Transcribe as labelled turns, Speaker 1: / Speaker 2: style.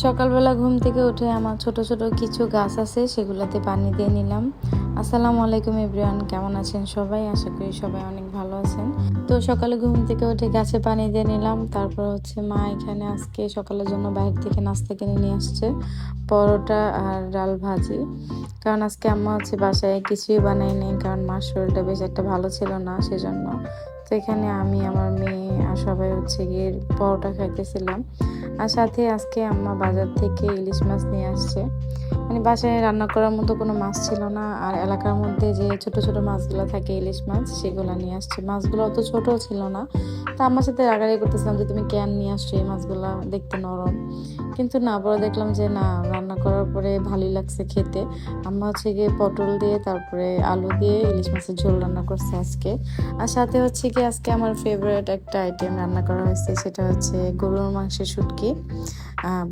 Speaker 1: সকালবেলা ঘুম থেকে উঠে আমার ছোট ছোট কিছু গাছ আছে, সেগুলোতে পানি দিয়ে নিলাম। আসসালামু আলাইকুম এভরিওয়ান, কেমন আছেন সবাই? আশা করি সবাই অনেক ভালো আছেন। তো সকালে ঘুম থেকে উঠে গাছে পানি দিয়ে নিলাম। তারপর মা এখানে আজকে সকালের জন্য বাইরে থেকে নাস্তা কিনে নিয়ে আসছে, পরোটা আর ডাল ভাজি। কারণ আজকে আম্মা বাসায় কিছুই বানায়নি, কারণ মার শরীরটা বেশ একটা ভালো ছিল না, সেজন্য। তো এখানে আমি, আমার মেয়ে আর সবাই গিয়ে পরোটা খাইতেছিলাম। আর সাথে আজকে আম্মা বাজার থেকে ইলিশ মাছ নিয়ে আসছে। বাসায় রান্না করার মতো কোনো মাছ ছিল না, আর এলাকার মধ্যে যে ছোট ছোট মাছগুলো থাকে ইলিশ মাছ, সেগুলো নিয়ে আসছে। মাছগুলো অত ছোটও ছিল না। তা আমার সাথে রাগারাগি করতেছিলাম যে তুমি কেন নিয়ে আসছো এই মাছগুলো, দেখতে নরম। কিন্তু না, পরে দেখলাম যে না, রান্না করার পরে ভালোই লাগছে খেতে। আম্মা গিয়ে পটল দিয়ে তারপরে আলু দিয়ে ইলিশ মাছের ঝোল রান্না করছে আজকে। আর সাথে আজকে আমার ফেভারিট একটা আইটেম রান্না করা হয়েছে, সেটা গরুর মাংসের শুটকি।